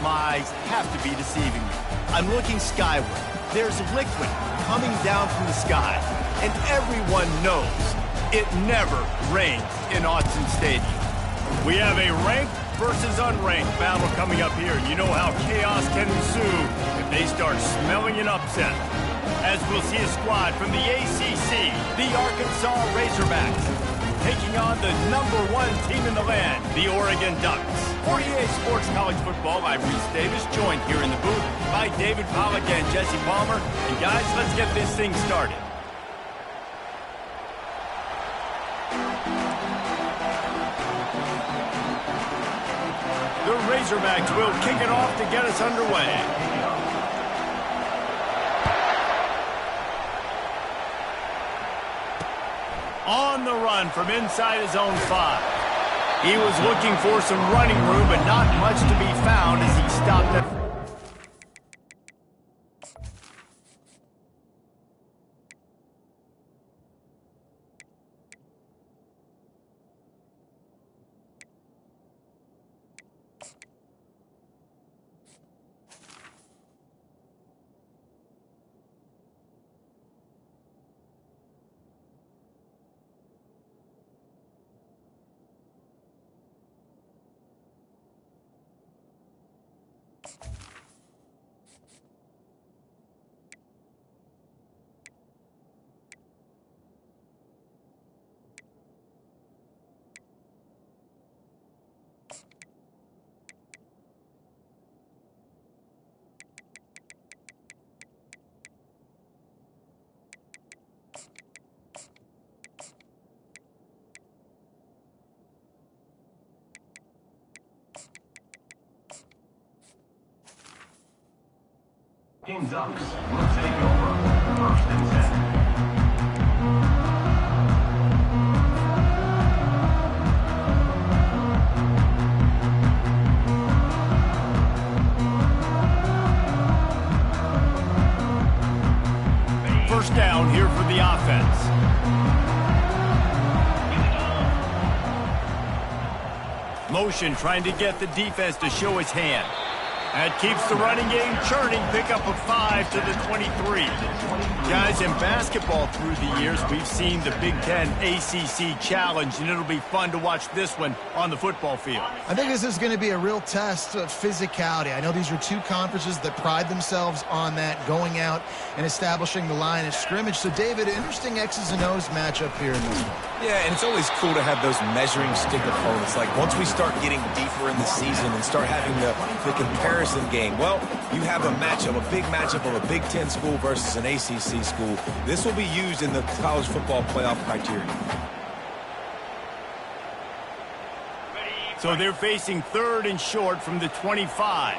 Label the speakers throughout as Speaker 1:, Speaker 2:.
Speaker 1: My eyes have to be deceiving me. I'm looking skyward. There's liquid coming down from the sky. And everyone knows it never rains in Autzen Stadium. We have a ranked versus unranked battle coming up here. You know how chaos can ensue if they start smelling an upset. As we'll see a squad from the ACC, the Arkansas Razorbacks, taking on the #1 team in the land, the Oregon Ducks. For EA Sports College Football, I'm Reese Davis, joined here in the booth by David Pollack and Jesse Palmer. And guys, let's get this thing started. The Razorbacks will kick it off to get us underway. On the run from inside his own 5. He was looking for some running room, but not much to be found as he stopped at...
Speaker 2: Team Ducks will take over 1st and 10.
Speaker 1: First down here for the offense. Motion trying to get the defense to show his hand. That keeps the running game churning. Pickup of 5 to the 23. Guys, in basketball through the years, we've seen the Big Ten ACC Challenge, and it'll be fun to watch this one on the football field.
Speaker 3: I think this is going to be a real test of physicality. I know these are two conferences that pride themselves on that, going out and establishing the line of scrimmage. So, David, interesting X's and O's matchup here in this one.
Speaker 4: Yeah, and it's always cool to have those measuring stick opponents. Like, once we start getting deeper in the season and start having the comparison game, well, you have a matchup, a big matchup of a Big Ten school versus an ACC school. This will be used in the college football playoff criteria.
Speaker 1: So they're facing 3rd and short from the 25.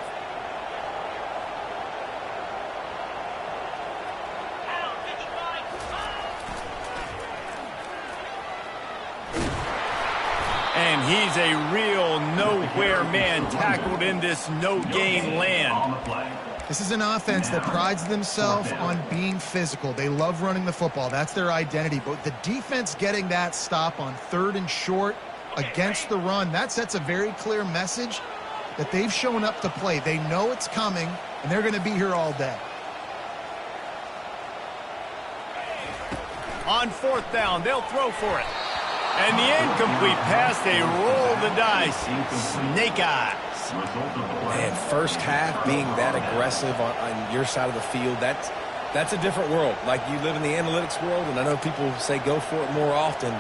Speaker 1: And he's a real nowhere man, tackled in this no-gain land.
Speaker 3: This is an offense that prides themselves on being physical. They love running the football. That's their identity. But the defense getting that stop on 3rd and short against the run, that sets a very clear message that they've shown up to play. They know it's coming, and they're going to be here all day.
Speaker 1: On 4th down, they'll throw for it. And the incomplete pass, they roll the dice. Snake eyes.
Speaker 4: Man, first half being that aggressive on your side of the field, that's a different world. Like, you live in the analytics world, and I know people say go for it more often.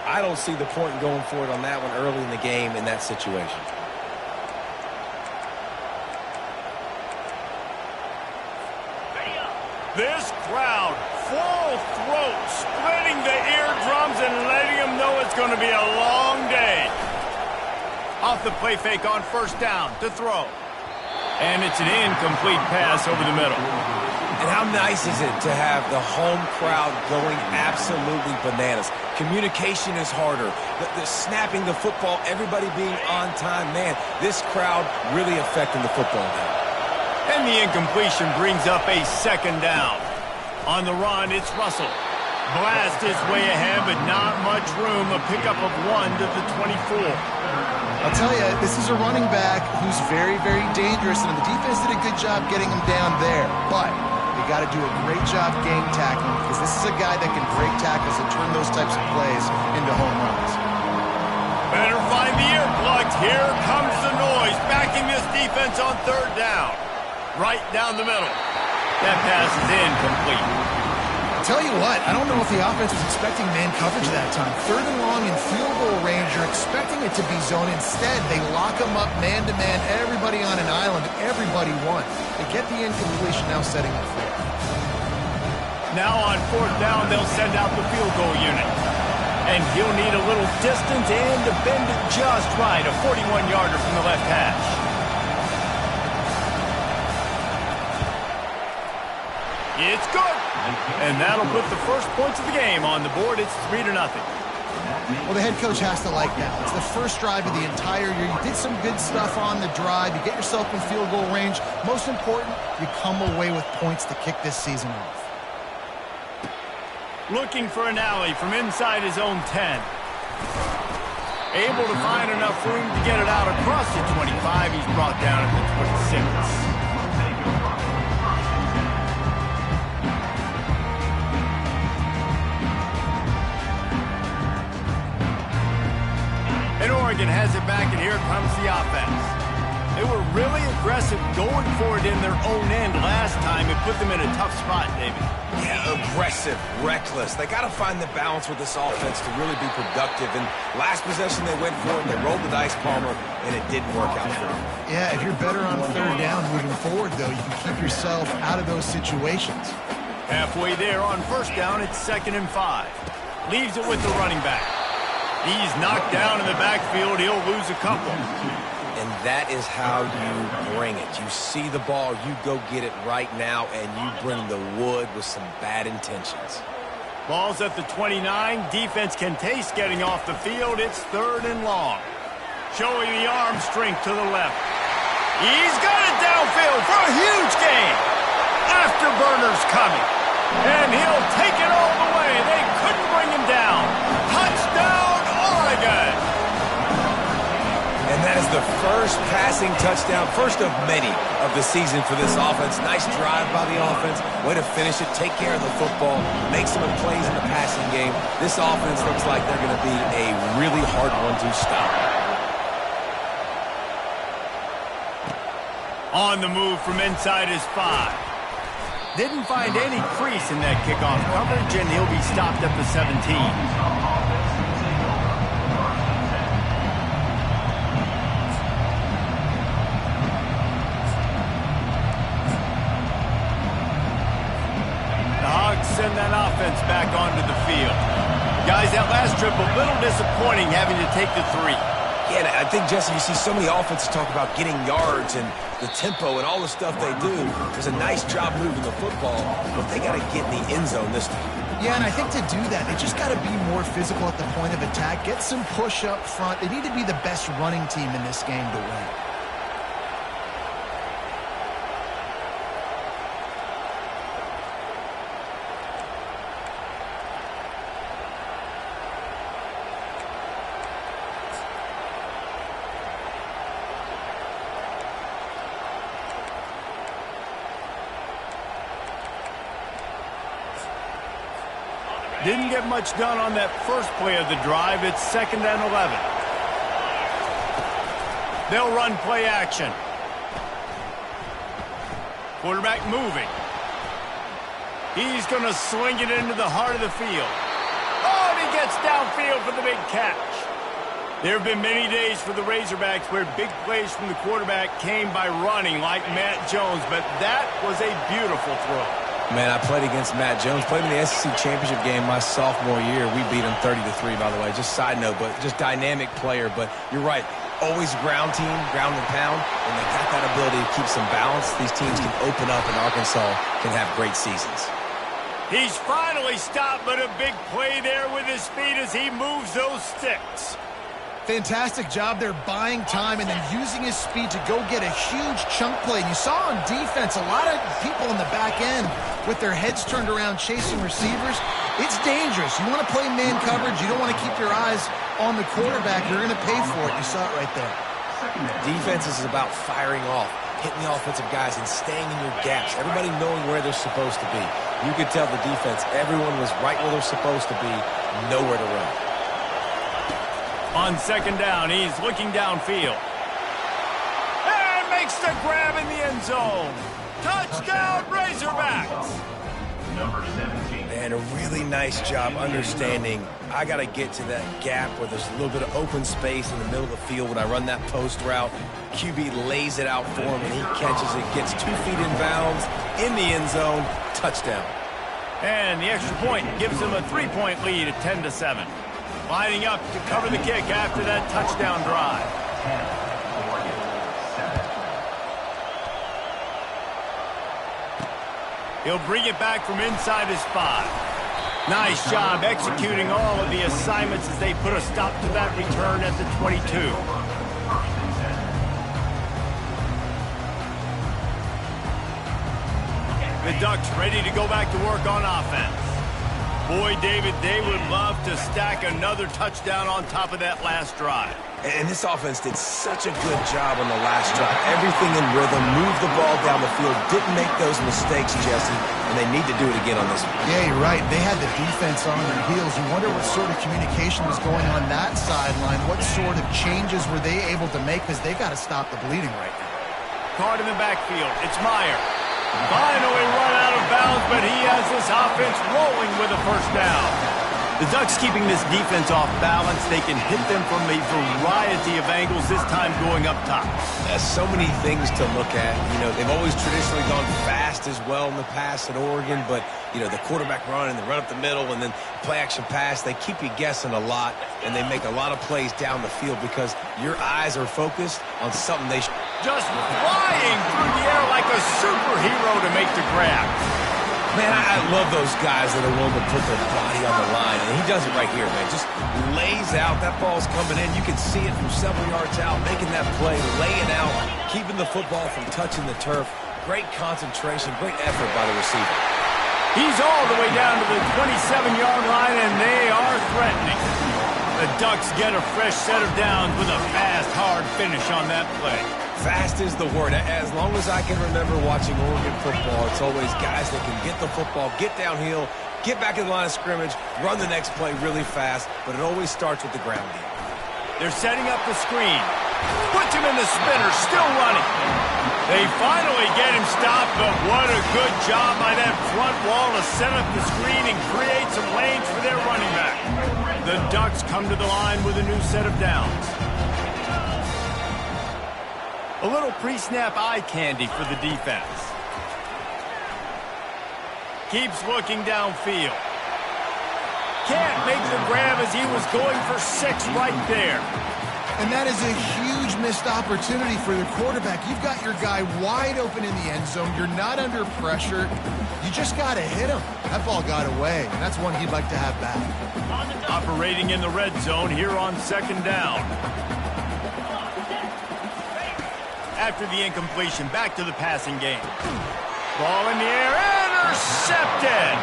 Speaker 4: I don't see the point in going for it on that one early in the game in that situation.
Speaker 1: This crowd, full throat, splitting the eardrums and letting them know it's going to be a long day. Off the play fake on 1st down to throw. And it's an incomplete pass over the middle.
Speaker 4: And how nice is it to have the home crowd going absolutely bananas? Communication is harder. The snapping the football, everybody being on time. Man, this crowd really affecting the football game.
Speaker 1: And the incompletion brings up a 2nd down. On the run, it's Russell. Blast his way ahead, but not much room. A pickup of 1 to the 24.
Speaker 3: I'll tell you, this is a running back who's very, very dangerous, and the defense did a good job getting him down there. But they got to do a great job game tackling, because this is a guy that can break tackles and turn those types of plays into home runs.
Speaker 1: Better find the earplugs. Here comes the noise, backing this defense on third down. Right down the middle. That pass is incomplete.
Speaker 3: Tell you what, I don't know if the offense was expecting man coverage that time. Third and long in field goal range, you're expecting it to be zone. Instead, they lock them up man-to-man, everybody on an island, everybody won. They get the incompletion, now setting up for it.
Speaker 1: Now on fourth down, they'll send out the field goal unit. And he'll need a little distance and to bend it just right, a 41-yarder from the left hash. It's good. And that'll put the first points of the game on the board. It's 3-0.
Speaker 3: Well, the head coach has to like that. It's the first drive of the entire year. You did some good stuff on the drive. You get yourself in field goal range. Most important, you come away with points to kick this season off.
Speaker 1: Looking for an alley from inside his own 10. Able to find enough room to get it out across the 25. He's brought down at the 26. And Oregon has it back, and here comes the offense. They were really aggressive going for it in their own end last time. It put them in a tough spot, David.
Speaker 4: Yeah, aggressive, reckless. They got to find the balance with this offense to really be productive. And last possession they went for it, they rolled the dice, Palmer, and it didn't work out for them.
Speaker 3: Yeah, if you're better on third down moving forward, though, you can keep yourself out of those situations.
Speaker 1: Halfway there on first down, it's 2nd and 5. Leaves it with the running back. He's knocked down in the backfield. He'll lose a couple.
Speaker 4: And that is how you bring it. You see the ball, you go get it right now, and you bring the wood with some bad intentions.
Speaker 1: Ball's at the 29. Defense can taste getting off the field. It's 3rd and long. Showing the arm strength to the left. He's got it downfield for a huge gain. Afterburner's coming. And he'll take it all the way. They couldn't bring him down. Touchdown, Oregon.
Speaker 4: And that is the first passing touchdown, first of many of the season for this offense. Nice drive by the offense. Way to finish it, take care of the football, make some plays in the passing game. This offense looks like they're going to be a really hard one to stop.
Speaker 1: On the move from inside his 5. Didn't find any crease in that kickoff coverage, and he'll be stopped at the 17. The Hogs send that offense back onto the field. Guys, that last trip a little disappointing having to take the 3.
Speaker 4: Yeah, and I think, Jesse, you see so many offenses talk about getting yards and the tempo and all the stuff they do. There's a nice job moving the football, but they got to get in the end zone this time.
Speaker 3: Yeah, and I think to do that, they just got to be more physical at the point of attack, get some push up front. They need to be the best running team in this game to win.
Speaker 1: Didn't get much done on that first play of the drive. It's 2nd and 11. They'll run play action. Quarterback moving. He's going to sling it into the heart of the field. Oh, and he gets downfield for the big catch. There have been many days for the Razorbacks where big plays from the quarterback came by running like Matt Jones, but that was a beautiful throw.
Speaker 4: Man, I played against Matt Jones. Played in the SEC Championship game my sophomore year. We beat him 30-3, by the way. Just side note, but just dynamic player. But you're right. Always ground team, ground and pound. And they got that ability to keep some balance. These teams can open up, and Arkansas can have great seasons.
Speaker 1: He's finally stopped, but a big play there with his feet as he moves those sticks.
Speaker 3: Fantastic job there buying time and then using his speed to go get a huge chunk play. And you saw on defense a lot of people in the back end with their heads turned around chasing receivers. It's dangerous. You want to play man coverage. You don't want to keep your eyes on the quarterback. You're going to pay for it. You saw it right there.
Speaker 4: Defense is about firing off, hitting the offensive guys and staying in your gaps. Everybody knowing where they're supposed to be. You could tell the defense, everyone was right where they're supposed to be, nowhere to run.
Speaker 1: On second down, he's looking downfield. And makes the grab in the end zone. Touchdown, Razorbacks!
Speaker 2: Number 17.
Speaker 4: And a really nice job understanding I got to get to that gap where there's a little bit of open space in the middle of the field when I run that post route. QB lays it out for him, and he catches it, gets 2 feet in bounds, in the end zone, touchdown.
Speaker 1: And the extra point gives them a 3-point lead at 10-7. Lining up to cover the kick after that touchdown drive.
Speaker 2: 10, 4, 7.
Speaker 1: He'll bring it back from inside his 5. Nice job executing all of the assignments as they put a stop to that return at the 22. The Ducks ready to go back to work on offense. Boy, David, they would love to stack another touchdown on top of that last drive.
Speaker 4: And this offense did such a good job on the last drive. Everything in rhythm, moved the ball down the field, didn't make those mistakes, Jesse, and they need to do it again on this one.
Speaker 3: Yeah, you're right. They had the defense on their heels. You wonder what sort of communication was going on that sideline. What sort of changes were they able to make, because they got to stop the bleeding right now.
Speaker 1: Card in the backfield. It's Meyer. Finally run out of bounds, but he has this offense rolling with a first down. The Ducks keeping this defense off balance. They can hit them from a variety of angles, this time going up top.
Speaker 4: There's so many things to look at. You know, they've always traditionally gone fast as well in the past at Oregon, but, you know, the quarterback run and the run up the middle and then play action pass, they keep you guessing a lot, and they make a lot of plays down the field because your eyes are focused on something they should.
Speaker 1: Just flying through the air like a superhero to make the grab.
Speaker 4: Man, I love those guys that are willing to put their body on the line, and he does it right here, man. Just lays out. That ball's coming in. You can see it from several yards out, making that play, laying out, keeping the football from touching the turf. Great concentration, great effort by the receiver.
Speaker 1: He's all the way down to the 27-yard line, and they are threatening. The Ducks get a fresh set of downs with a fast, hard finish on that play.
Speaker 4: Fast is the word. As long as I can remember watching Oregon football, it's always guys that can get the football, get downhill, get back in the line of scrimmage, run the next play really fast, but it always starts with the ground game.
Speaker 1: They're setting up the screen. Puts him in the spinner, still running. They finally get him stopped, but what a good job by that front wall to set up the screen and create some lanes for their running back. The Ducks come to the line with a new set of downs. A little pre-snap eye candy for the defense. Keeps looking downfield. Can't make the grab as he was going for 6 right there.
Speaker 3: And that is a huge missed opportunity for the quarterback. You've got your guy wide open in the end zone. You're not under pressure. You just got to hit him. That ball got away, and that's one he'd like to have back.
Speaker 1: Operating in the red zone here on second down. After the incompletion, back to the passing game. Ball in the air, intercepted!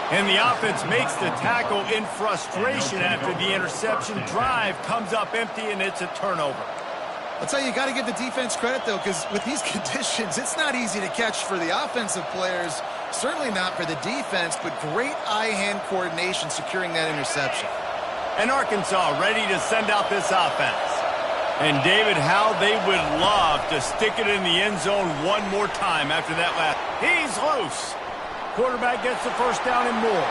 Speaker 1: And the offense makes the tackle in frustration after the interception. Drive comes up empty, and it's a turnover.
Speaker 3: I'll tell you, you got to give the defense credit, though, because with these conditions, it's not easy to catch for the offensive players. Certainly not for the defense, but great eye-hand coordination securing that interception.
Speaker 1: And Arkansas ready to send out this offense. And, David, how they would love to stick it in the end zone one more time after that last. He's loose. Quarterback gets the first down and more.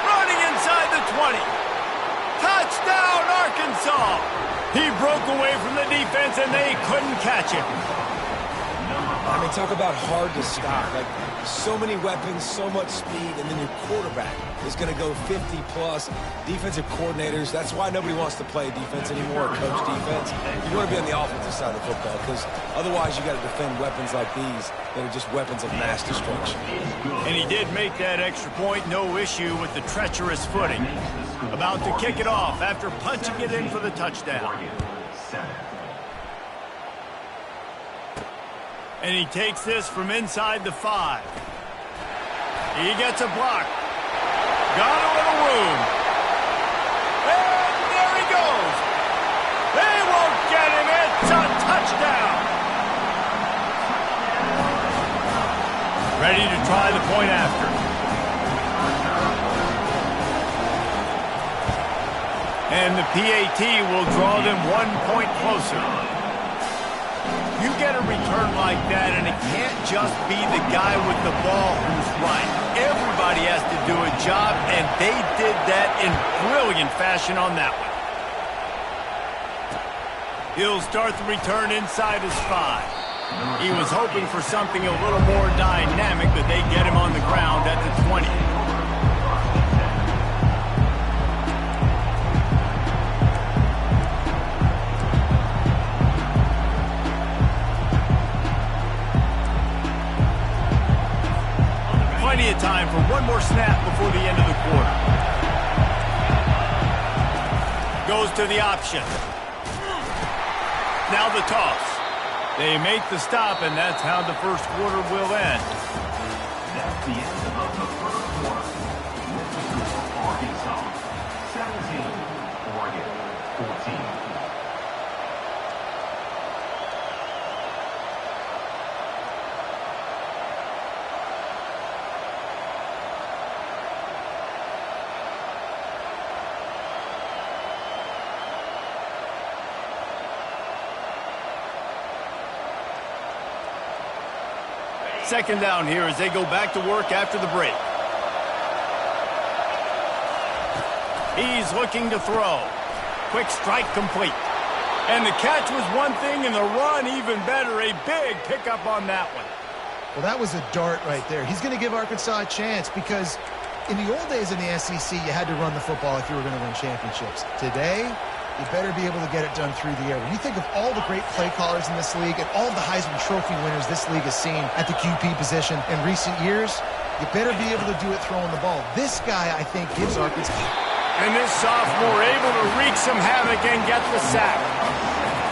Speaker 1: Running inside the 20. Touchdown, Arkansas. He broke away from the defense, and they couldn't catch him.
Speaker 4: I mean, talk about hard to stop. Like, so many weapons, so much speed, and then your quarterback is going to go 50-plus. Defensive coordinators, that's why nobody wants to play defense anymore or coach defense. You want to be on the offensive side of the football because otherwise you got to defend weapons like these that are just weapons of mass destruction.
Speaker 1: And he did make that extra point, no issue with the treacherous footing. About to kick it off after punching it in for the touchdown.
Speaker 2: Oregon, 7.
Speaker 1: And he takes this from inside the 5. He gets a block. Got a little room. And there he goes. They won't get him. It's a touchdown. Ready to try the point after. And the PAT will draw them 1 point closer. You get a return like that, and it can't just be the guy with the ball who's right. Everybody has to do a job, and they did that in brilliant fashion on that one. He'll start the return inside his 5. He was hoping for something a little more dynamic, but they get him on the ground at the 20. Plenty of time for one more snap before the end of the quarter. Goes to the option. Now the toss. They make the stop, and that's how the first quarter will end.
Speaker 2: That's the end of the first quarter. With the score, Arkansas 17, Oregon 14.
Speaker 1: Second down here as they go back to work after the break. He's looking to throw. Quick strike complete. And the catch was one thing, and the run even better. A big pickup on that one.
Speaker 3: Well, that was a dart right there. He's going to give Arkansas a chance because in the old days in the SEC, you had to run the football if you were going to win championships. Today, you better be able to get it done through the air. When you think of all the great play callers in this league and all of the Heisman Trophy winners this league has seen at the QB position in recent years, you better be able to do it throwing the ball. This guy, I think, gives Arkansas.
Speaker 1: And this sophomore able to wreak some havoc and get the sack.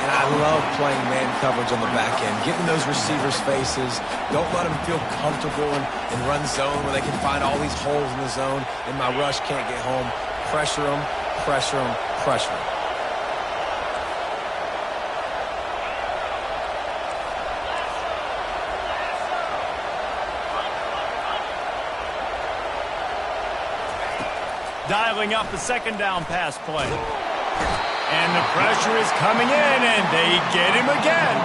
Speaker 4: And I love playing man coverage on the back end, getting those receivers' faces. Don't let them feel comfortable in run zone where they can find all these holes in the zone and my rush can't get home. Pressure them, pressure them, pressure them.
Speaker 1: Dialing up the second down pass play. And the pressure is coming in, and they get him again.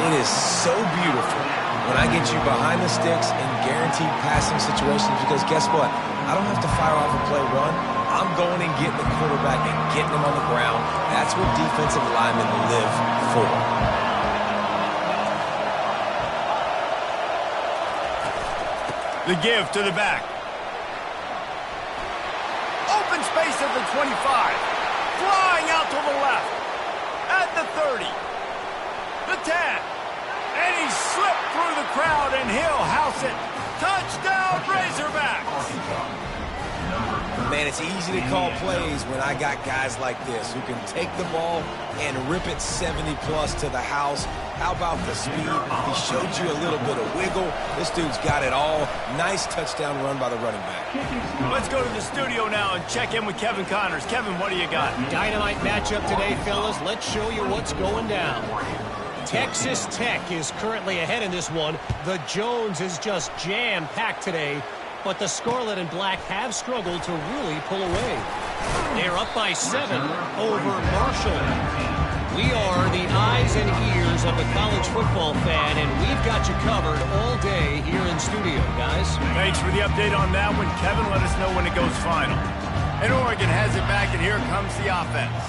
Speaker 4: It is so beautiful when I get you behind the sticks in guaranteed passing situations because guess what? I don't have to fire off a play run. I'm going and getting the quarterback and getting him on the ground. That's what defensive linemen live for.
Speaker 1: The give to the back. Open space at the 25. Flying out to the left. At the 30. The 10. And he slipped through the crowd, and he'll house it. Touchdown, Razorbacks.
Speaker 4: Man, it's easy to call plays when I got guys like this who can take the ball and rip it 70-plus to the house. How about the speed? He showed you a little bit of wiggle. This dude's got it all. Nice touchdown run by the running back.
Speaker 1: Let's go to the studio now and check in with Kevin Connors. Kevin, what do you got?
Speaker 5: Dynamite matchup today, fellas. Let's show you what's going down. Texas Tech is currently ahead in this one. The Jones is just jam-packed today, but the Scarlet and Black have struggled to really pull away. They're up by 7 over Marshall. We are the eyes and ears of the college football fan, and we've got you covered all day here in studio, guys.
Speaker 1: Thanks for the update on that one, Kevin. Let us know when it goes final. And Oregon has it back, and here comes the offense.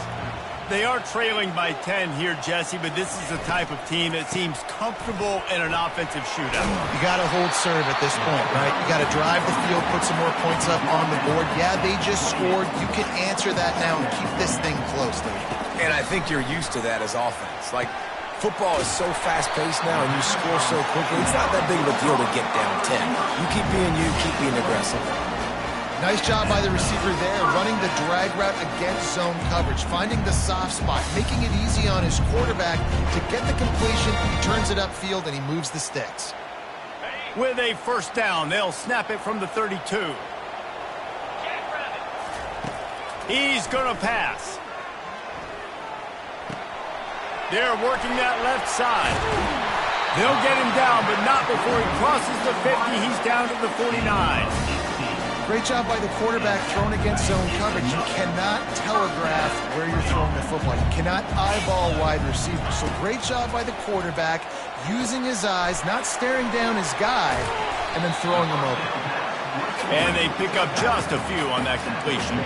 Speaker 1: They are trailing by 10 here, Jesse, but this is the type of team that seems comfortable in an offensive shootout.
Speaker 3: You got to hold serve at this point, right? You got to drive the field, put some more points up on the board. Yeah, they just scored. You can answer that now and keep this thing close, though.
Speaker 4: And I think you're used to that as offense. Like, football is so fast-paced now and you score so quickly, it's not that big of a deal to get down 10. You keep being aggressive.
Speaker 3: Nice job by the receiver there, running the drag route against zone coverage, finding the soft spot, making it easy on his quarterback to get the completion. He turns it upfield, and he moves the sticks.
Speaker 1: With a first down, they'll snap it from the 32. He's going to pass. They're working that left side. They'll get him down, but not before he crosses the 50. He's down to the 49.
Speaker 3: Great job by the quarterback throwing against zone coverage. You cannot telegraph where you're throwing the football. You cannot eyeball wide receivers. So great job by the quarterback using his eyes, not staring down his guy, and then throwing him open.
Speaker 1: And they pick up just a few on that completion.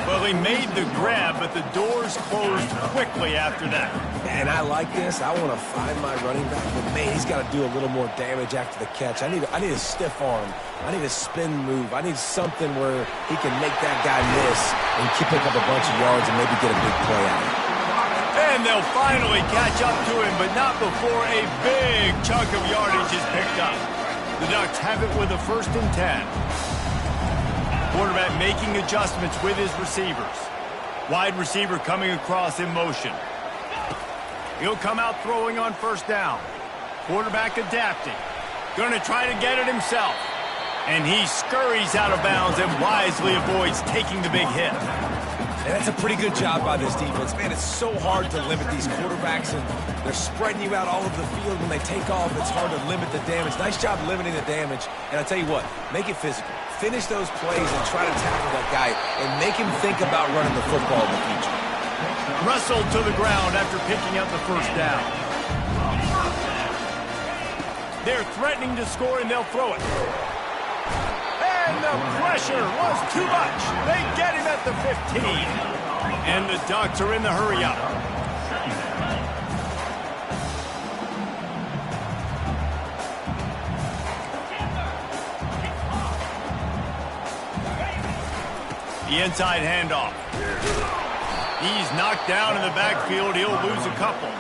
Speaker 1: Well, he made the grab, but the doors closed quickly after that.
Speaker 4: And I like this. I want to find my running back, but man, he's got to do a little more damage after the catch. I need a stiff arm. I need a spin move. I need something where he can make that guy miss and pick up a bunch of yards and maybe get a big play out of it.
Speaker 1: And they'll finally catch up to him, but not before a big chunk of yardage is picked up. The Ducks have it with a 1st and 10. Quarterback making adjustments with his receivers. Wide receiver coming across in motion. He'll come out throwing on 1st down. Quarterback adapting. Going to try to get it himself. And he scurries out of bounds and wisely avoids taking the big hit.
Speaker 4: And that's a pretty good job by this defense. Man, it's so hard to limit these quarterbacks, and they're spreading you out all over the field. When they take off, it's hard to limit the damage. Nice job limiting the damage. And I tell you what, make it physical. Finish those plays and try to tackle that guy and make him think about running the football in the future.
Speaker 1: Wrestled to the ground after picking up the 1st down. They're threatening to score, and they'll throw it. And the pressure was too much. They get him at the 15. And the Ducks are in the hurry-up. The inside handoff. He's knocked down in the backfield. He'll lose a couple.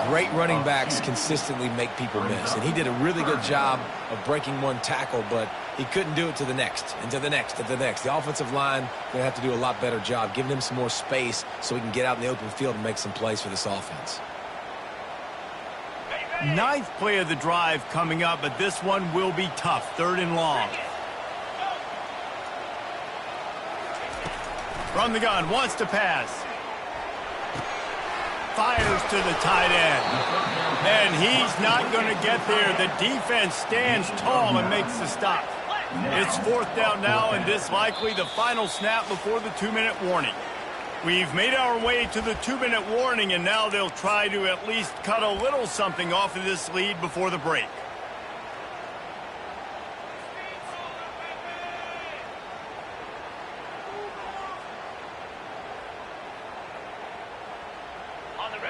Speaker 4: Great running backs consistently make people miss, and he did a really good job of breaking one tackle, but he couldn't do it to the next, and to the next, and to the next. The offensive line going to have to do a lot better job, giving him some more space so he can get out in the open field and make some plays for this offense.
Speaker 1: 9th play of the drive coming up, but this one will be tough. 3rd and long. From the gun, wants to pass. Fires to the tight end. And he's not going to get there. The defense stands tall and makes the stop. It's 4th down now, and this likely the final snap before the 2-minute warning. We've made our way to the 2-minute warning, and now they'll try to at least cut a little something off of this lead before the break.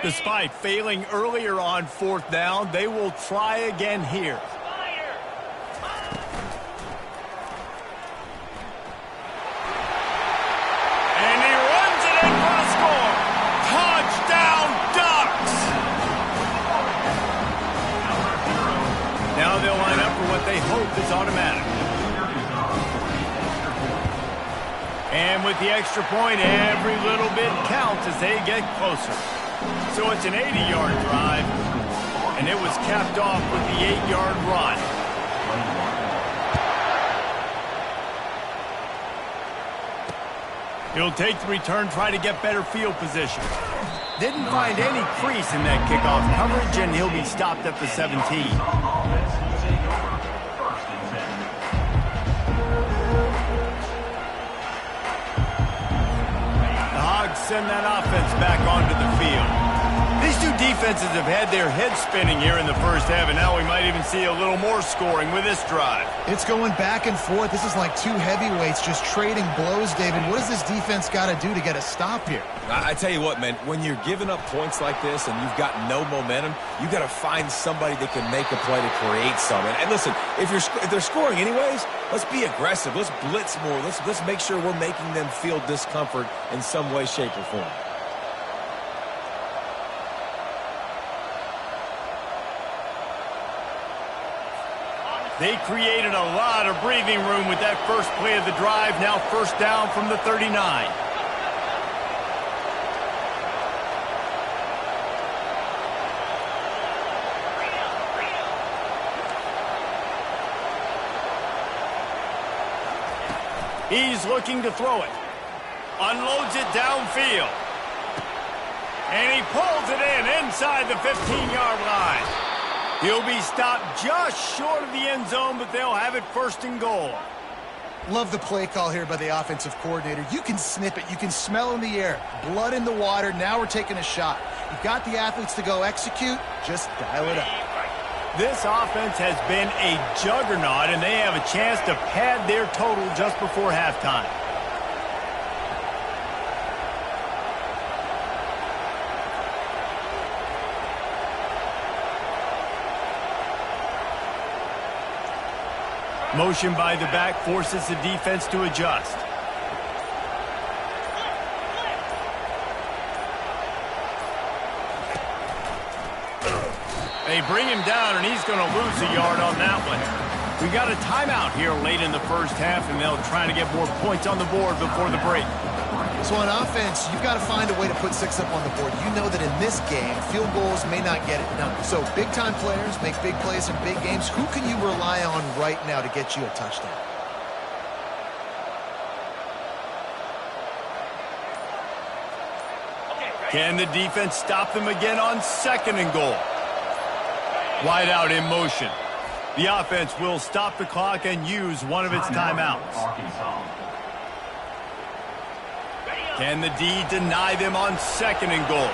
Speaker 1: Despite failing earlier on 4th down, they will try again here. And he runs it in for a score. Touchdown, Ducks! Now they'll line up for what they hope is automatic. And with the extra point, every little bit counts as they get closer. So it's an 80-yard drive, and it was capped off with the 8-yard run. He'll take the return, try to get better field position. Didn't find any crease in that kickoff coverage, and he'll be stopped at the 17. Send that offense back onto the field. These two defenses have had their heads spinning here in the first half, and now we might even see a little more scoring with this drive.
Speaker 3: It's going back and forth. This is like two heavyweights just trading blows, David. What does this defense got to do to get a stop here?
Speaker 4: I tell you what, man, when you're giving up points like this and you've got no momentum, you got to find somebody that can make a play to create something. And listen, if they're scoring anyways, let's be aggressive. Let's blitz more. Let's make sure we're making them feel discomfort in some way, shape, or form.
Speaker 1: They created a lot of breathing room with that first play of the drive. Now first down from the 39. He's looking to throw it. Unloads it downfield. And he pulls it in inside the 15-yard line. He'll be stopped just short of the end zone, but they'll have it first and goal.
Speaker 3: Love the play call here by the offensive coordinator. You can snip it. You can smell in the air. Blood in the water. Now we're taking a shot. You've got the athletes to go execute. Just dial it up.
Speaker 1: This offense has been a juggernaut, and they have a chance to pad their total just before halftime. Motion by the back forces the defense to adjust. They bring him down, and he's going to lose a yard on that one. We got a timeout here late in the first half, and they'll try to get more points on the board before the break.
Speaker 3: So on offense, you've got to find a way to put 6 up on the board. You know that in this game, field goals may not get it done. So big-time players make big plays in big games. Who can you rely on right now to get you a touchdown?
Speaker 1: Can the defense stop them again on second and goal? Wide out in motion. The offense will stop the clock and use one of its timeouts. Can the D deny them on second and goal?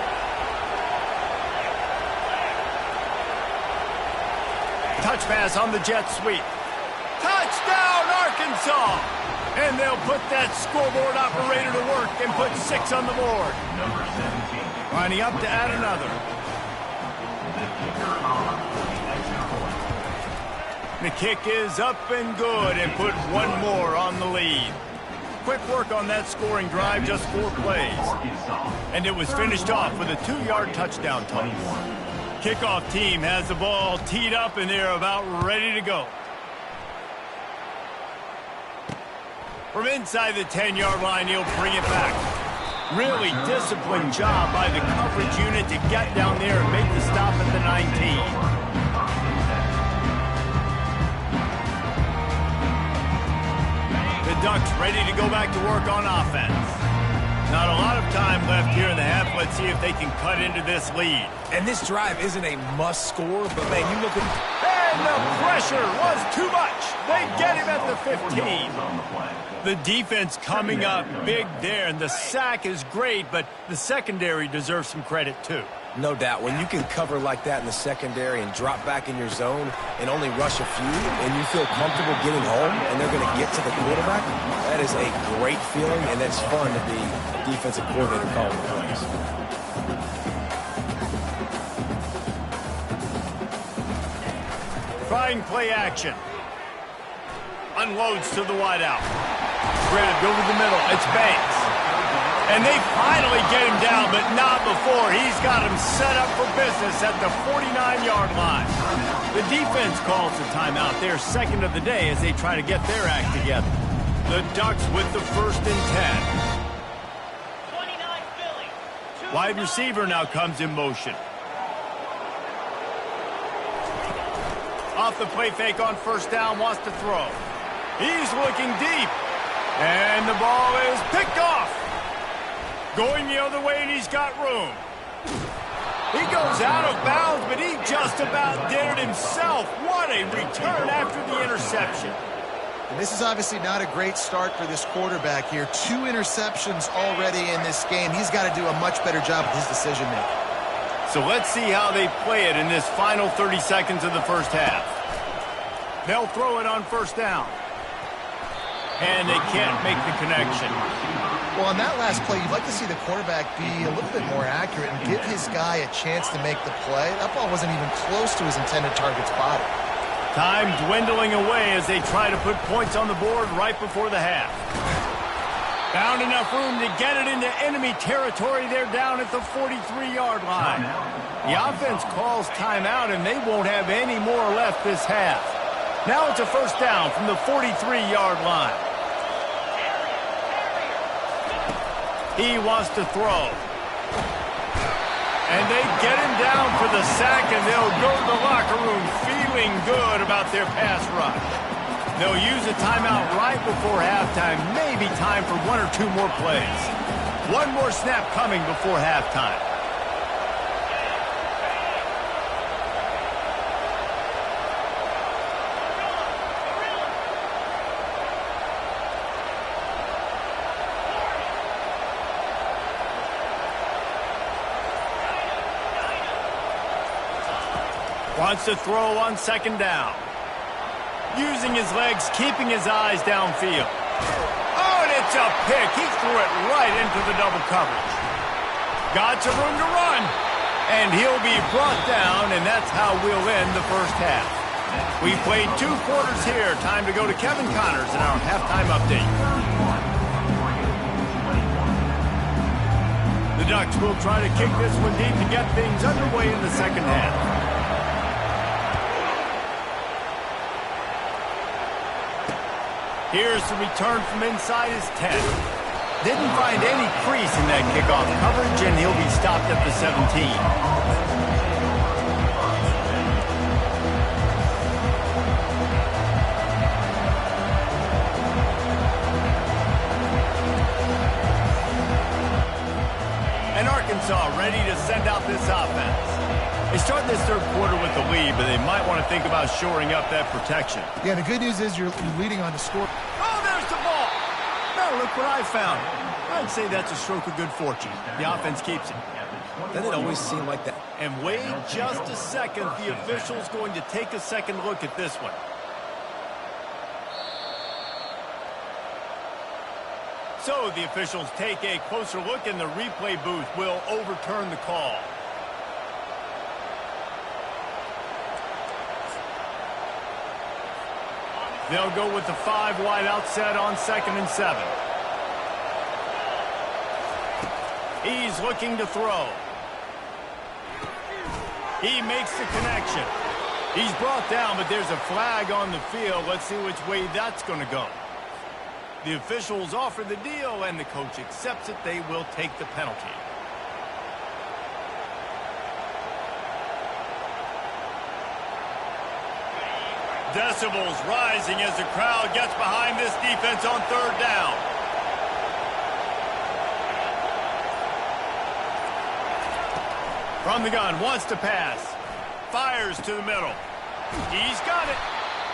Speaker 1: Touch pass on the jet sweep. Touchdown, Arkansas! And they'll put that scoreboard operator to work and put 6 on the board. Lining up to add another. The kick is up and good and put one more on the lead. Quick work on that scoring drive, just 4 plays. And it was finished off with a 2-yard touchdown toss. Kickoff team has the ball teed up and they're about ready to go. From inside the 10-yard line, he'll bring it back. Really disciplined job by the coverage unit to get down there and make the stop at the 19. The Ducks ready to go back to work on offense. Not a lot of time left here in the half. Let's see if they can cut into this lead.
Speaker 4: And this drive isn't a must score, but man, you look at...
Speaker 1: And the pressure was too much. They get him at the 15. The defense coming up big there, and the sack is great, but the secondary deserves some credit too.
Speaker 4: No doubt. When you can cover like that in the secondary and drop back in your zone and only rush a few, and you feel comfortable getting home and they're going to get to the quarterback, that is a great feeling, and that's fun to be a defensive coordinator calling the plays.
Speaker 1: Trying play action. Unloads to the wideout. Grabbed over the middle. It's Banks. And they finally get him down, but not before. He's got him set up for business at the 49-yard line. The defense calls the timeout, their second of the day, as they try to get their act together. The Ducks with the 1st and 10. Wide receiver now comes in motion. Off the play fake on first down, wants to throw. He's looking deep. And the ball is picked off. Going the other way, and he's got room. He goes out of bounds, but he just about did it himself. What a return after the interception.
Speaker 3: And this is obviously not a great start for this quarterback here. 2 interceptions already in this game. He's got to do a much better job with his decision-making.
Speaker 1: So let's see how they play it in this final 30 seconds of the first half. They'll throw it on first down. And they can't make the connection.
Speaker 3: Well, on that last play, you'd like to see the quarterback be a little bit more accurate and give his guy a chance to make the play. That ball wasn't even close to his intended target's body.
Speaker 1: Time dwindling away as they try to put points on the board right before the half. Found enough room to get it into enemy territory. They're down at the 43-yard line. The offense calls timeout, and they won't have any more left this half. Now it's a first down from the 43-yard line. He wants to throw. And they get him down for the sack, and they'll go to the locker room feeling good about their pass rush. They'll use a timeout right before halftime, maybe time for one or two more plays. One more snap coming before halftime. Wants to throw on second down. Using his legs, keeping his eyes downfield. Oh, and it's a pick. He threw it right into the double coverage. Got some room to run. And he'll be brought down, and that's how we'll end the first half. We played 2 quarters here. Time to go to Kevin Connors in our halftime update. The Ducks will try to kick this one deep to get things underway in the second half. Here's the return from inside his 10. Didn't find any crease in that kickoff coverage, and he'll be stopped at the 17. And Arkansas ready to send out this offense. They start this third quarter with the lead, but they might want to think about shoring up that protection.
Speaker 3: Yeah, the good news is you're leading on the score.
Speaker 1: Oh, there's the ball. Now look what I found. I'd say that's a stroke of good fortune. The offense keeps it.
Speaker 4: Doesn't it always seem like that?
Speaker 1: And wait just a second. The official's going to take a second look at this one. So the officials take a closer look, and the replay booth will overturn the call. They'll go with the 5 wide out set on 2nd and 7. He's looking to throw. He makes the connection. He's brought down, but there's a flag on the field. Let's see which way that's going to go. The officials offer the deal, and the coach accepts it. They will take the penalty. Decibels rising as the crowd gets behind this defense on 3rd down. From the gun, wants to pass. Fires to the middle. He's got it.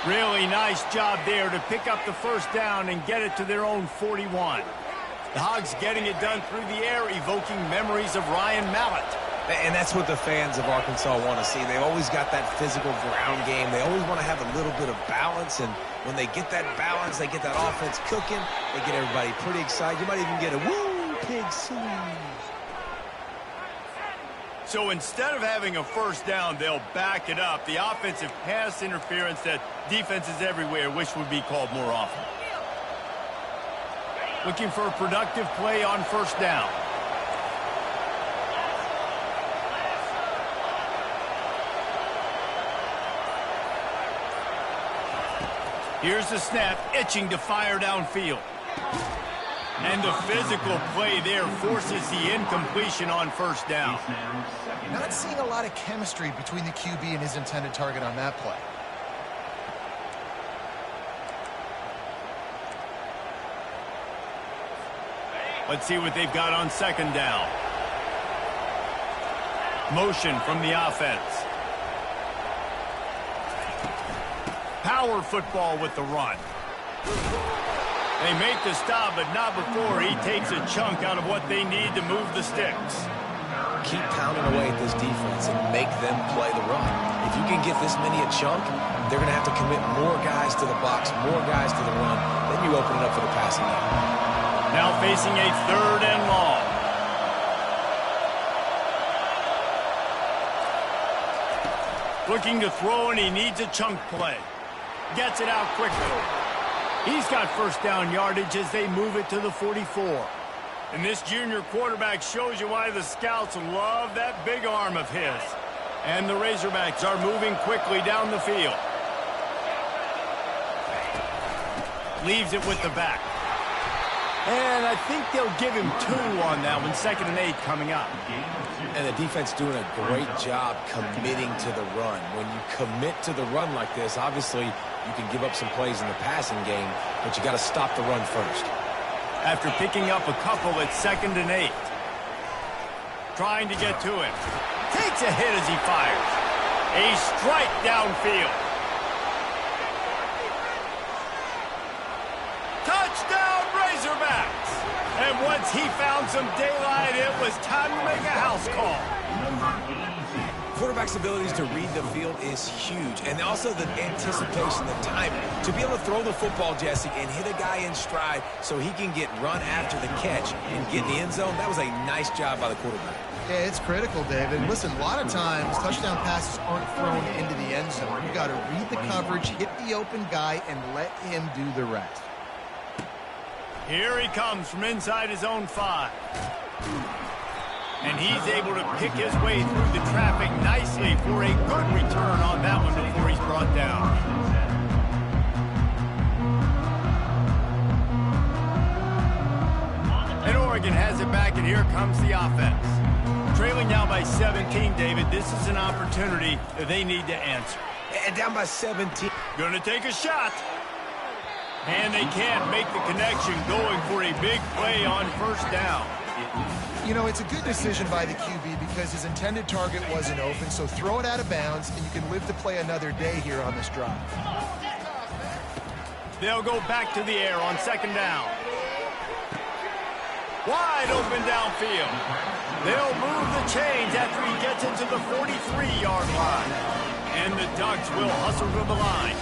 Speaker 1: Really nice job there to pick up the first down and get it to their own 41. The Hogs getting it done through the air, evoking memories of Ryan Mallett.
Speaker 4: And that's what the fans of Arkansas want to see. They've always got that physical ground game. They always want to have a little bit of balance, and when they get that balance, they get that offense cooking, they get everybody pretty excited. You might even get a woo, pig swing.
Speaker 1: So instead of having a first down, they'll back it up. The offensive pass interference that defenses everywhere wish would be called more often. Looking for a productive play on first down. Here's the snap, itching to fire downfield. And the physical play there forces the incompletion on first down.
Speaker 3: Not seeing a lot of chemistry between the QB and his intended target on that play.
Speaker 1: Let's see what they've got on second down. Motion from the offense. Power football with the run. They make the stop, but not before he takes a chunk out of what they need to move the sticks.
Speaker 4: Keep pounding away at this defense and make them play the run. If you can get this many a chunk, they're going to have to commit more guys to the box, more guys to the run. Then you open it up for the passing game.
Speaker 1: Now facing a 3rd and long. Looking to throw, and he needs a chunk play. Gets it out quickly. He's got first down yardage as they move it to the 44. And this junior quarterback shows you why the scouts love that big arm of his. And the Razorbacks are moving quickly down the field. Leaves it with the back. And I think they'll give him 2 on that one. 2nd and 8 coming up.
Speaker 4: And the defense doing a great job committing to the run. When you commit to the run like this, obviously you can give up some plays in the passing game, but you got to stop the run first.
Speaker 1: After picking up a couple at 2nd and 8. Trying to get to him. Takes a hit as he fires. A strike downfield. Touchdown Razorbacks! And once he found some daylight, it was time to make a house call.
Speaker 4: Quarterback's abilities to read the field is huge. And also the anticipation, the timing. To be able to throw the football, Jesse, and hit a guy in stride so he can get run after the catch and get in the end zone, that was a nice job by the quarterback.
Speaker 3: Yeah, it's critical, David. Listen, a lot of times touchdown passes aren't thrown into the end zone. You got to read the coverage, hit the open guy, and let him do the rest.
Speaker 1: Here he comes from inside his own 5. And he's able to pick his way through the traffic nicely for a good return on that one before he's brought down. And Oregon has it back, and here comes the offense. Trailing down by 17, David, this is an opportunity that they need to answer.
Speaker 4: And down by 17.
Speaker 1: Gonna take a shot. And they can't make the connection, going for a big play on 1st down.
Speaker 3: You know, it's a good decision by the QB because his intended target wasn't open, so throw it out of bounds, and you can live to play another day here on this drive.
Speaker 1: They'll go back to the air on 2nd down. Wide open downfield. They'll move the chains after he gets into the 43-yard line. And the Ducks will hustle to the line.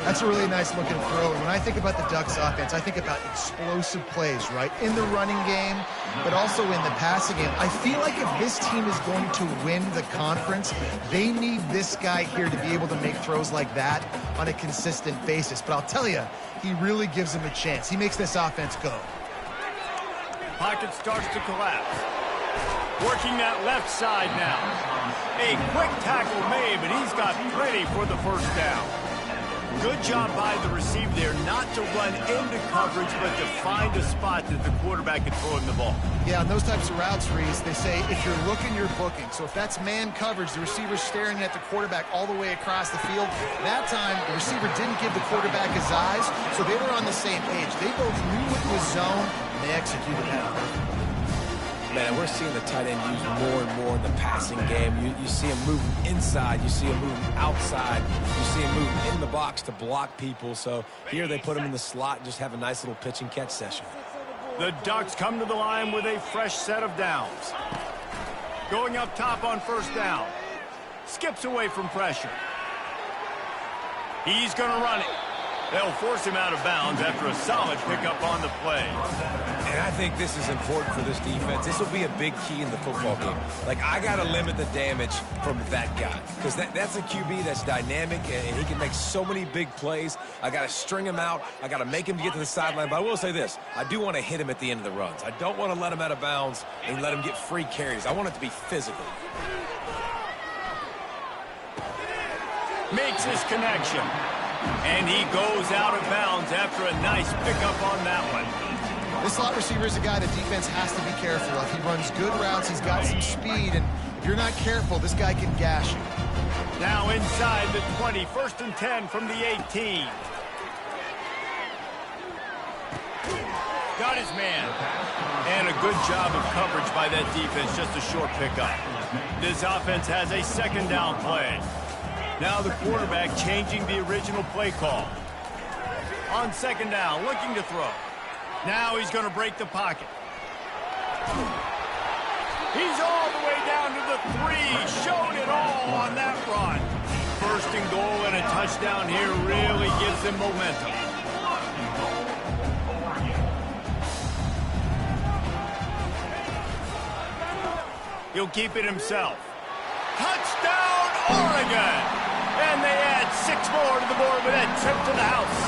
Speaker 3: That's a really nice looking throw. And when I think about the Ducks offense, I think about explosive plays, right? In the running game, but also in the passing game. I feel like if this team is going to win the conference, they need this guy here to be able to make throws like that on a consistent basis. But I'll tell you, he really gives them a chance. He makes this offense go.
Speaker 1: Pocket starts to collapse. Working that left side now. A quick tackle made, but he's got plenty for the 1st down. Good job by the receiver there not to run into coverage, but to find a spot that the quarterback can throw him the ball.
Speaker 3: Yeah, on those types of routes, Reese, they say if you're looking, you're booking. So if that's man coverage, the receiver's staring at the quarterback all the way across the field. That time, the receiver didn't give the quarterback his eyes, so they were on the same page. They both knew it was zone, and they executed that perfectly.
Speaker 4: Man, we're seeing the tight end used more and more in the passing game. You see him moving inside. You see him moving outside. You see him moving in the box to block people. So here they put him in the slot and just have a nice little pitch and catch session.
Speaker 1: The Ducks come to the line with a fresh set of downs. Going up top on 1st down. Skips away from pressure. He's going to run it. They'll force him out of bounds after a solid pickup on the play.
Speaker 4: And I think this is important for this defense. This will be a big key in the football game. Like, I got to limit the damage from that guy because that's a QB that's dynamic, and he can make so many big plays. I got to string him out. I got to make him get to the sideline. But I will say this. I do want to hit him at the end of the runs. I don't want to let him out of bounds and let him get free carries. I want it to be physical.
Speaker 1: Makes his connection. And he goes out of bounds after a nice pickup on that one.
Speaker 3: This slot receiver is a guy the defense has to be careful of. He runs good routes. He's got some speed. And if you're not careful, this guy can gash you.
Speaker 1: Now inside the 20. 1st and 10 from the 18. Got his man. And a good job of coverage by that defense. Just a short pickup. This offense has a 2nd down play. Now the quarterback changing the original play call. On 2nd down, looking to throw. Now he's going to break the pocket. He's all the way down to the 3. Showed it all on that run. 1st and goal and a touchdown here really gives them momentum. He'll keep it himself. Touchdown, Oregon! And they add 6 more to the board with that trip to the house.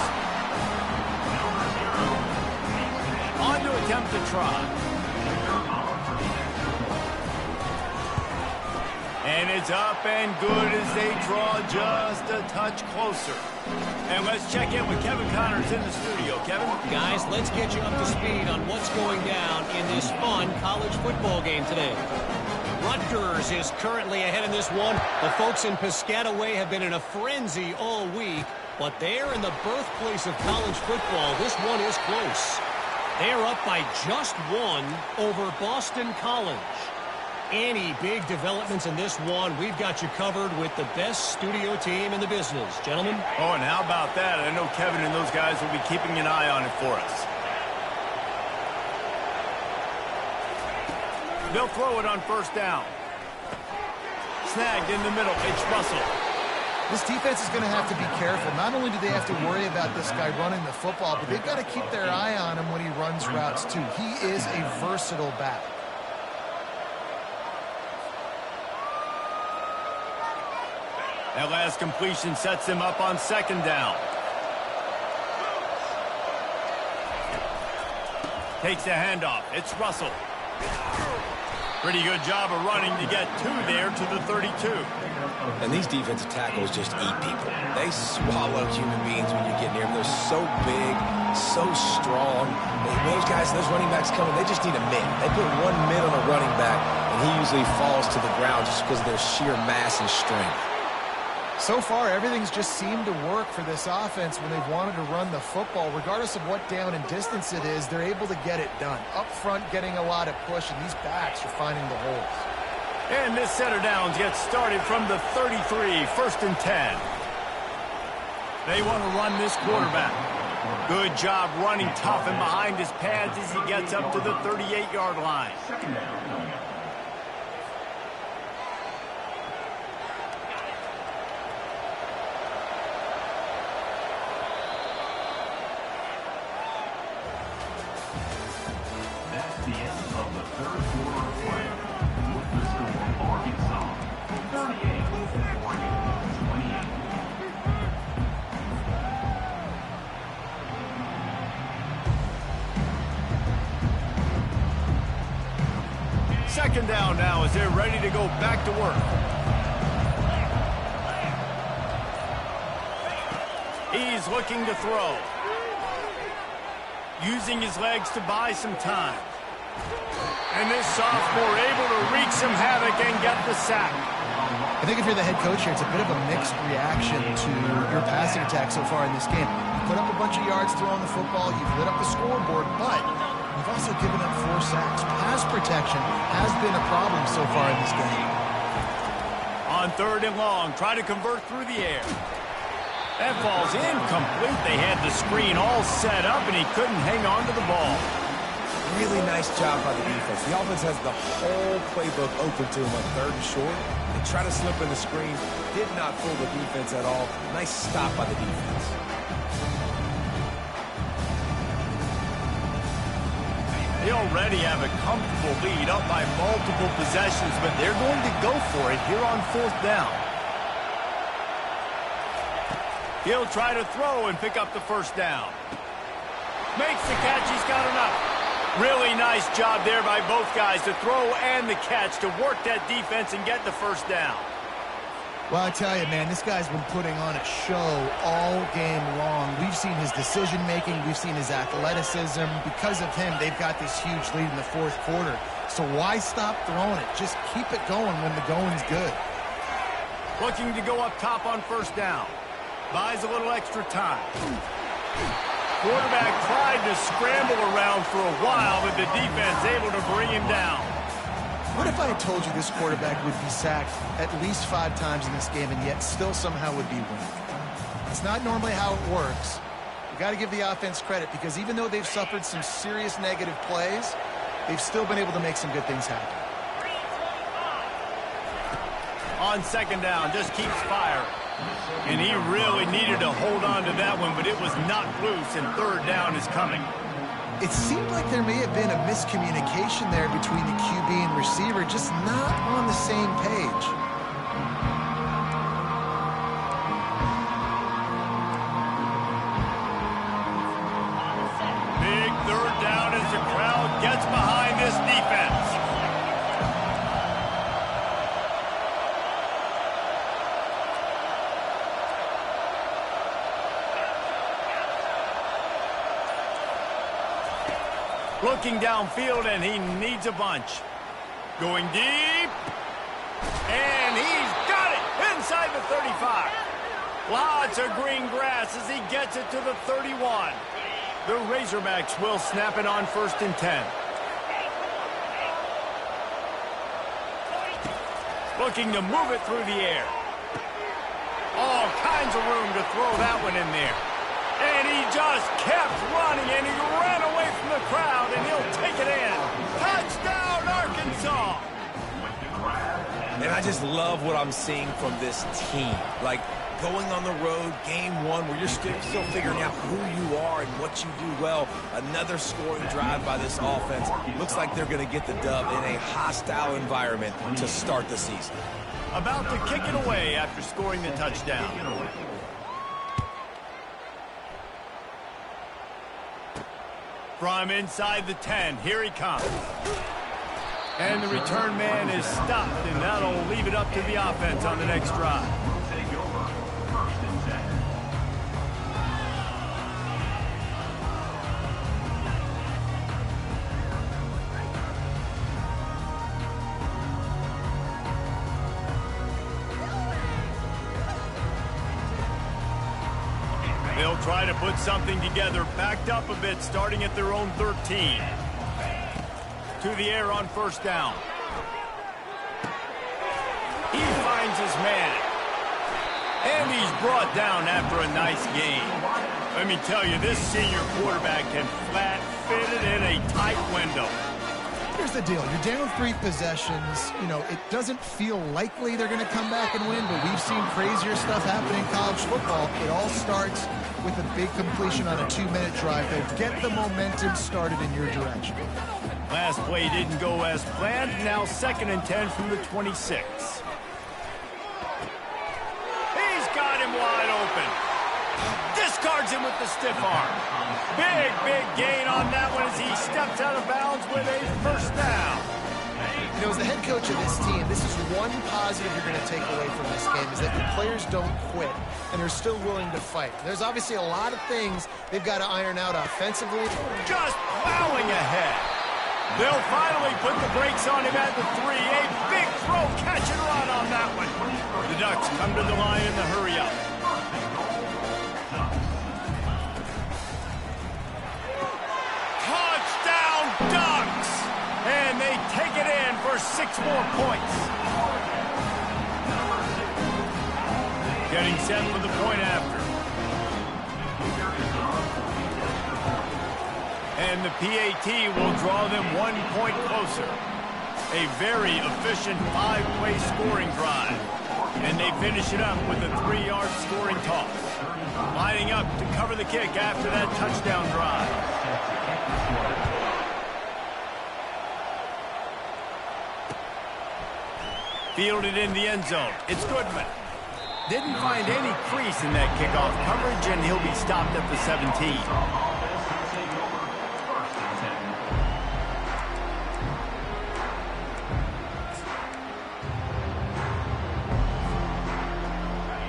Speaker 1: On to attempt to try. And it's up and good as they draw just a touch closer. And let's check in with Kevin Connors in the studio. Kevin?
Speaker 5: Guys, let's get you up to speed on what's going down in this fun college football game today. Rutgers is currently ahead in this one. The folks in Piscataway have been in a frenzy all week, but they're in the birthplace of college football. This one is close. They're up by just one over Boston College. Any big developments in this one, we've got you covered with the best studio team in the business. Gentlemen?
Speaker 1: Oh, and how about that? I know Kevin and those guys will be keeping an eye on it for us. They'll throw it on first down. Snagged in the middle. It's Russell.
Speaker 3: This defense is going to have to be careful. Not only do they have to worry about this guy running the football, but they've got to keep their eye on him when he runs routes, too. He is a versatile back.
Speaker 1: That last completion sets him up on second down. Takes the handoff. It's Russell. Pretty good job of running to get two there to the 32.
Speaker 4: And these defensive tackles just eat people. They swallow human beings when you get near them. They're so big, so strong. Those guys, those running backs coming, they just need a mid. They put one mid on a running back, and he usually falls to the ground just because of their sheer mass and strength.
Speaker 3: So far, everything's just seemed to work for this offense when they've wanted to run the football. Regardless of what down and distance it is, they're able to get it done. Up front, getting a lot of push, and these backs are finding the holes.
Speaker 1: And this set of downs gets started from the 33, first and 10. They want to run this quarterback. Good job running tough and behind his pads as he gets up to the 38-yard line.
Speaker 2: The end of the third quarter of play. With the score, Arkansas 38, Oregon 28.
Speaker 1: Second down now as they're ready to go back to work. He's looking to throw. Using his legs to buy some time. And this sophomore able to wreak some havoc and get the sack.
Speaker 3: I think if you're the head coach here, it's a bit of a mixed reaction to your passing attack so far in this game. You put up a bunch of yards throwing the football, you've lit up the scoreboard, but you've also given up 4 sacks. Pass protection has been a problem so far in this game.
Speaker 1: On third and long, try to convert through the air. That falls incomplete. They had the screen all set up, and he couldn't hang on to the ball.
Speaker 4: Really nice job by the defense. The offense has the whole playbook open to him on third and short. They try to slip in the screen. Did not fool the defense at all. Nice stop by the defense.
Speaker 1: They already have a comfortable lead up by multiple possessions, but they're going to go for it here on fourth down. He'll try to throw and pick up the first down. Makes the catch. He's got enough. Really nice job there by both guys to throw and the catch to work that defense and get the first down.
Speaker 3: Well, I tell you, man, this guy's been putting on a show all game long. We've seen his decision-making. We've seen his athleticism. Because of him, they've got this huge lead in the fourth quarter. So why stop throwing it? Just keep it going when the going's good.
Speaker 1: Looking to go up top on first down. Buys a little extra time. Quarterback tried to scramble around for a while, but the defense able to bring him down.
Speaker 3: What if I had told you this quarterback would be sacked at least 5 times in this game and yet still somehow would be winning? It's not normally how it works. You got to give the offense credit because even though they've suffered some serious negative plays, they've still been able to make some good things happen.
Speaker 1: On second down, just keeps firing. And he really needed to hold on to that one, but it was knocked loose, and third down is coming.
Speaker 3: It seemed like there may have been a miscommunication there between the QB and receiver, just not on the same page.
Speaker 1: Big third down as the crowd gets behind this defense. Looking downfield, and he needs a bunch. Going deep. And he's got it inside the 35. Lots of green grass as he gets it to the 31. The Razorbacks will snap it on 1st and 10. Looking to move it through the air. All kinds of room to throw that one in there. And he just kept running, and he ran away from the crowd, and he'll take it in. Touchdown, Arkansas!
Speaker 4: And I just love what I'm seeing from this team. Like, going on the road, game one, where you're still figuring out who you are and what you do well. Another scoring drive by this offense. Looks like they're going to get the dub in a hostile environment to start the season.
Speaker 1: About to kick it away after scoring the touchdown. From inside the 10, here he comes. And the return man is stopped, and that'll leave it up to the offense on the next drive. They'll try to put something together, backed up a bit, starting at their own 13. To the air on 1st down. He finds his man. And he's brought down after a nice game. Let me tell you, this senior quarterback can flat fit it in a tight window.
Speaker 3: Here's the deal. You're down 3 possessions. You know, it doesn't feel likely they're going to come back and win, but we've seen crazier stuff happen in college football. It all starts with a big completion on a 2-minute drive. They get the momentum started in your direction.
Speaker 1: Last play didn't go as planned. Now 2nd and 10 from the 26. He's got him wide open. Discards him with the stiff arm. Big gain on that one as he steps out of bounds with a 1st down.
Speaker 3: You know, as the head coach of this team, this is one positive you're going to take away from this game, is that the players don't quit, and they're still willing to fight. There's obviously a lot of things they've got to iron out offensively.
Speaker 1: Just plowing ahead. They'll finally put the brakes on him at the 3. A big throw, catch and run on that one. The Ducks come to the line in the hurry-up. Touchdown, Ducks! And they take it in for 6 more points. Getting set for the point after. And the PAT will draw them 1 point closer. A very efficient 5-play scoring drive. And they finish it up with a 3-yard scoring toss. Lining up to cover the kick after that touchdown drive. Fielded in the end zone. It's Goodman. Didn't find any crease in that kickoff coverage, and he'll be stopped at the 17.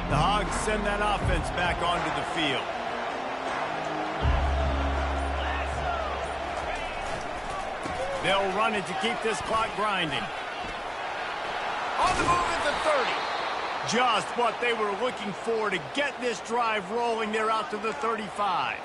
Speaker 1: The Hogs send that offense back onto the field. They'll run it to keep this clock grinding. On the move at the 30. Just what they were looking for to get this drive rolling. They're out to the 35.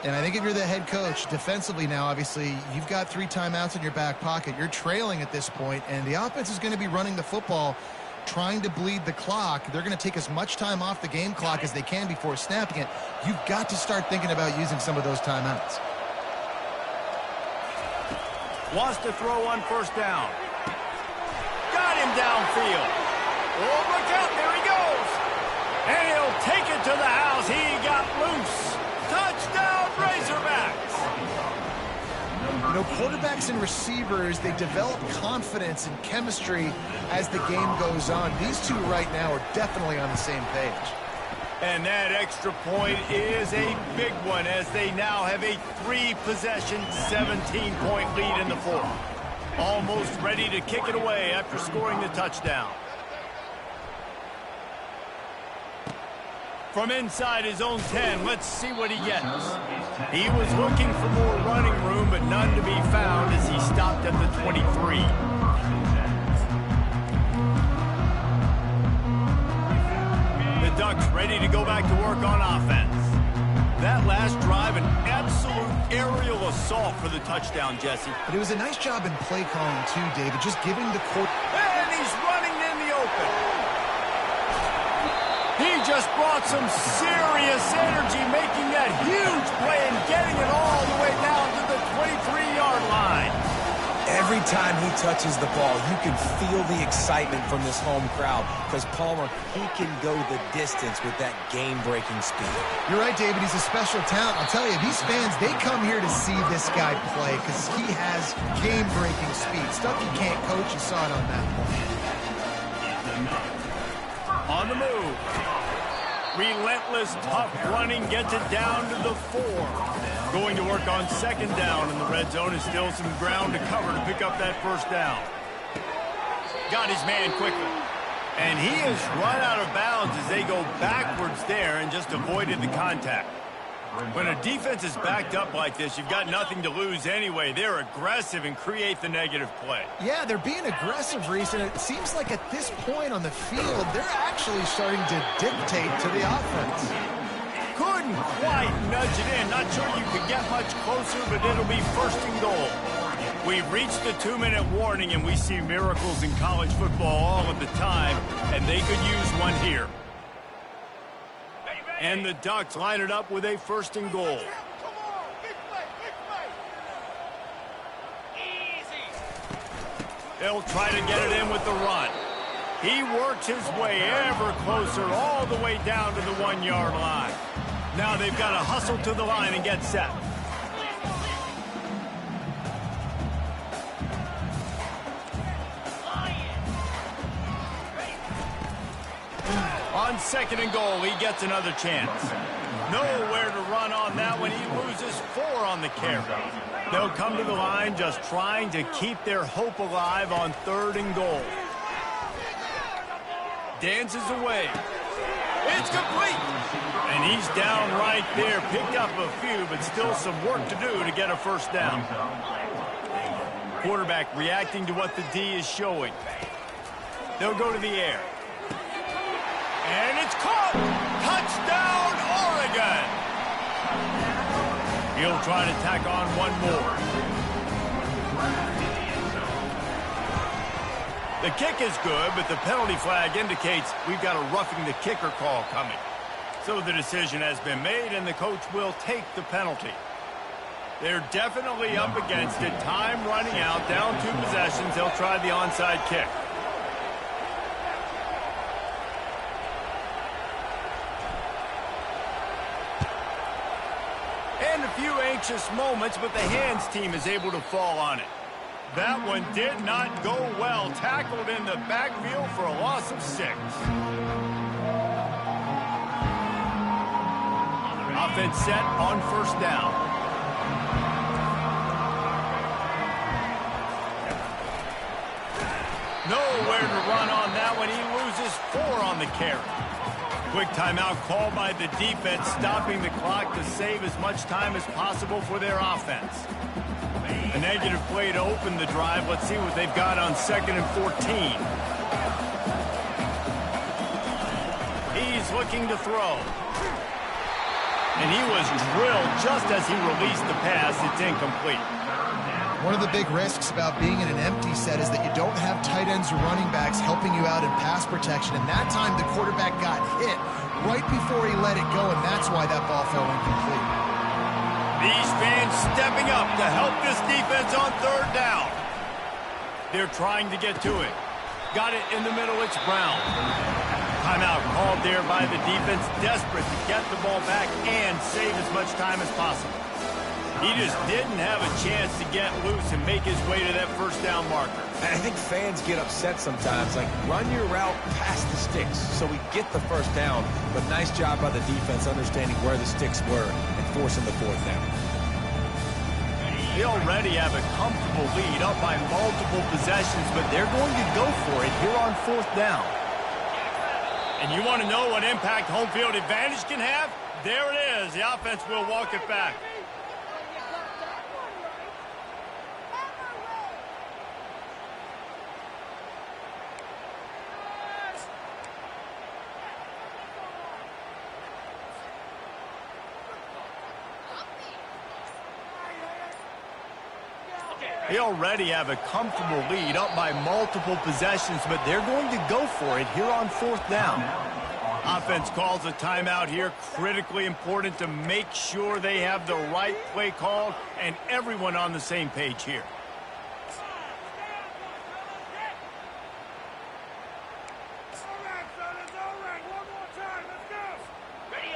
Speaker 3: And I think if you're the head coach, defensively now, obviously, you've got 3 timeouts in your back pocket. You're trailing at this point, and the offense is going to be running the football, trying to bleed the clock. They're going to take as much time off the game clock as they can before snapping it. You've got to start thinking about using some of those timeouts.
Speaker 1: Wants to throw on 1st down. Got him downfield. Oh, look out, there he goes. And he'll take it to the house. He got loose. Touchdown, Razorbacks.
Speaker 3: You know, quarterbacks and receivers, they develop confidence and chemistry as the game goes on. These two right now are definitely on the same page.
Speaker 1: And that extra point is a big one as they now have a 3-possession, 17-point lead in the 4th. Almost ready to kick it away after scoring the touchdown. From inside his own 10, let's see what he gets. He was looking for more running room, but none to be found as he stopped at the 23. The Ducks ready to go back to work on offense. That last drive, an absolute aerial assault for the touchdown, Jesse.
Speaker 3: But it was a nice job in play calling, too, David, just giving the court.
Speaker 1: And he's running in the open. He just brought some serious energy, making that huge play and getting it all the way down to the 23-yard line.
Speaker 4: Every time he touches the ball, you can feel the excitement from this home crowd because Palmer, he can go the distance with that game-breaking speed.
Speaker 3: You're right, David. He's a special talent. I'll tell you, these fans, they come here to see this guy play because he has game-breaking speed. Stuff you can't coach. You saw it on that one.
Speaker 1: On the move. Relentless, tough running gets it down to the 4. Going to work on second down, and the red zone is still some ground to cover to pick up that first down. Got his man quickly. And he has run out of bounds as they go backwards there and just avoided the contact. When a defense is backed up like this, you've got nothing to lose anyway. They're aggressive and create the negative play.
Speaker 3: Yeah, they're being aggressive, Reese, and it seems like at this point on the field, they're actually starting to dictate to the offense.
Speaker 1: Couldn't quite nudge it in. Not sure you could get much closer, but it'll be first and goal. We've reached the 2-minute warning, and we see miracles in college football all of the time, and they could use one here. And the Ducks line it up with a first and goal. They'll try to get it in with the run. He works his way ever closer all the way down to the 1-yard line. Now they've got to hustle to the line and get set. On second and goal, he gets another chance. Nowhere to run on that one. He loses 4 on the carry. They'll come to the line just trying to keep their hope alive on third and goal. Dances away. It's complete. And he's down right there. Picked up a few, but still some work to do to get a first down. Quarterback reacting to what the D is showing. They'll go to the air. And it's caught! Touchdown, Oregon! He'll try to tack on one more. The kick is good, but the penalty flag indicates we've got a roughing the kicker call coming. So the decision has been made, and the coach will take the penalty. They're definitely up against it. Time running out, down 2 possessions. They'll try the onside kick. And a few anxious moments, but the hands team is able to fall on it. That one did not go well. Tackled in the backfield for a loss of 6. Offense set on first down. Nowhere to run on that one. He loses 4 on the carry. Quick timeout called by the defense, stopping the clock to save as much time as possible for their offense. A negative play to open the drive. Let's see what they've got on second and 14. He's looking to throw. And he was drilled just as he released the pass. It's incomplete.
Speaker 3: One of the big risks about being in an empty set is that you don't have tight ends or running backs helping you out in pass protection. And that time the quarterback got hit right before he let it go, and that's why that ball fell incomplete.
Speaker 1: These fans stepping up to help this defense on third down. They're trying to get to it. Got it in the middle. It's Brown. Timeout called there by the defense, desperate to get the ball back and save as much time as possible. He just didn't have a chance to get loose and make his way to that first down marker.
Speaker 4: I think fans get upset sometimes, like run your route past the sticks so we get the first down. But nice job by the defense understanding where the sticks were and forcing the fourth down.
Speaker 1: They already have a comfortable lead up by multiple possessions, but they're going to go for it here on fourth down. And you want to know what impact home field advantage can have? There it is. The offense will walk it back. They already have a comfortable lead up by multiple possessions, but they're going to go for it here on 4th down. Offense calls a timeout here. Critically important to make sure they have the right play called and everyone on the same page here.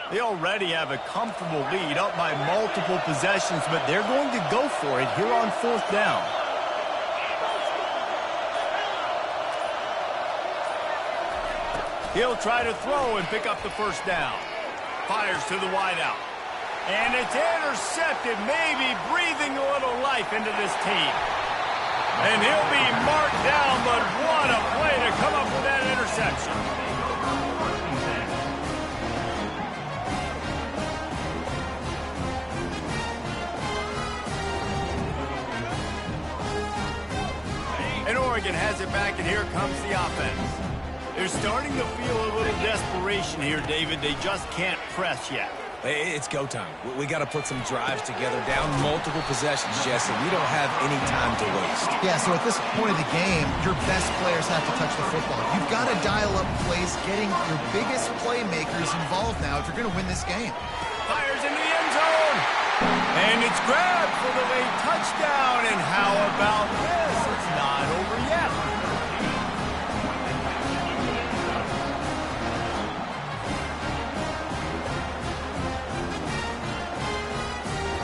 Speaker 1: They already have a comfortable lead up by multiple possessions, but they're going to go for it here on 4th down. He'll try to throw and pick up the 1st down. Fires to the wideout. And it's intercepted, maybe breathing a little life into this team. And he'll be marked down, but what a play to come up with that interception. And Oregon has it back, and here comes the offense. They're starting to feel a little desperation here, David. They just can't press yet.
Speaker 4: It's go time. We got to put some drives together, down multiple possessions, Jesse. We don't have any time to waste.
Speaker 3: Yeah, so at this point of the game, your best players have to touch the football. You've got to dial up plays, getting your biggest playmakers involved now if you're going to win this game.
Speaker 1: Fires into the end zone. And it's grabbed for the late touchdown. And how about this? It's not over yet.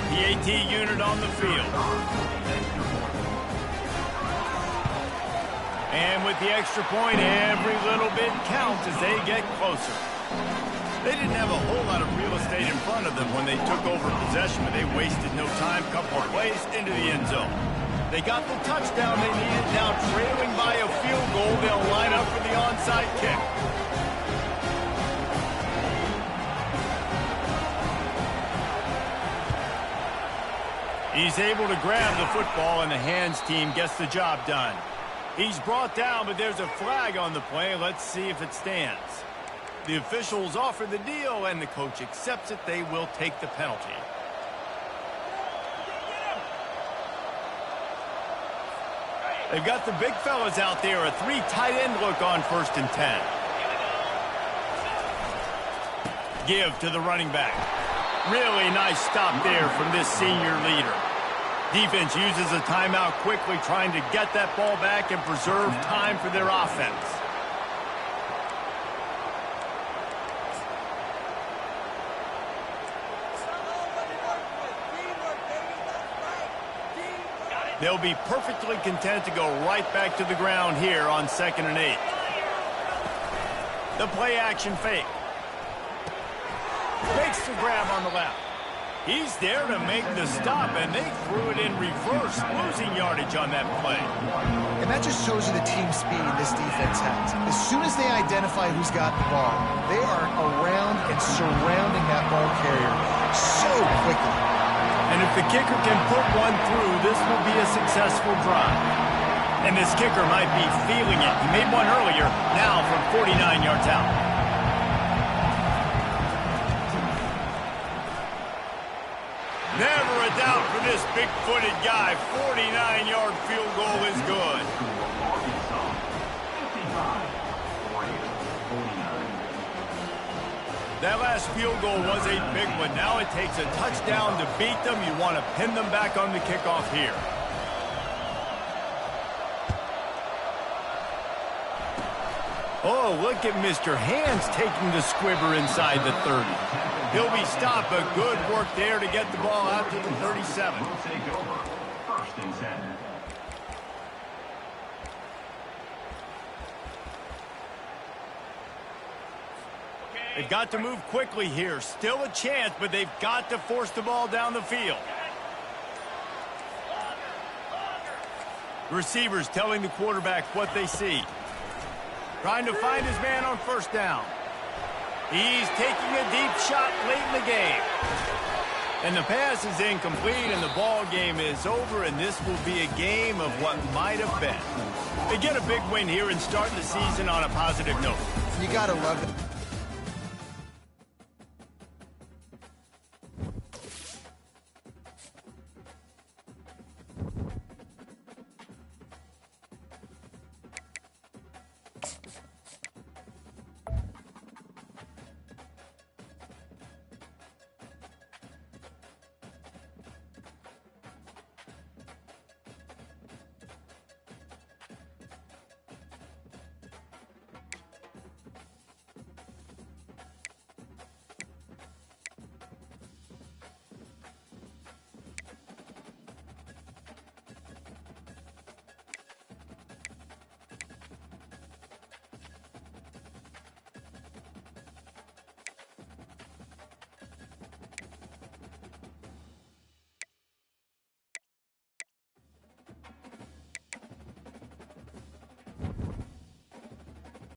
Speaker 1: The AT unit on the field. And with the extra point, every little bit counts as they get closer. They didn't have a whole lot of real estate in front of them when they took over possession, but they wasted no time. Couple of plays into the end zone. They got the touchdown they needed. Now trailing by a field goal, they'll line up for the onside kick. He's able to grab the football, and the hands team gets the job done. He's brought down, but there's a flag on the play. Let's see if it stands. The officials offer the deal, and the coach accepts it. They will take the penalty. They've got the big fellas out there. A 3 tight end look on 1st and 10. Give to the running back. Really nice stop there from this senior leader. Defense uses a timeout quickly, trying to get that ball back and preserve time for their offense. They'll be perfectly content to go right back to the ground here on 2nd and 8. The play action fake. Makes the grab on the left. He's there to make the stop, and they threw it in reverse, losing yardage on that play.
Speaker 3: And that just shows you the team speed this defense has. As soon as they identify who's got the ball, they are around and surrounding that ball carrier so quickly.
Speaker 1: And if the kicker can put one through, this will be a successful drive. And this kicker might be feeling it. He made one earlier, now from 49 yards out. Never a doubt for this big-footed guy. 49-yard field goal is good. That last field goal was a big one. Now it takes a touchdown to beat them. You want to pin them back on the kickoff here. Oh, look at Mr. Hands taking the squibber inside the 30. He'll be stopped, but good work there to get the ball out to the 37.
Speaker 2: We'll take over. 1st and 10.
Speaker 1: They've got to move quickly here. Still a chance, but they've got to force the ball down the field. Receivers telling the quarterback what they see. Trying to find his man on 1st down. He's taking a deep shot late in the game. And the pass is incomplete, and the ball game is over, and this will be a game of what might have been. They get a big win here and start the season on a positive note.
Speaker 3: You got to love it.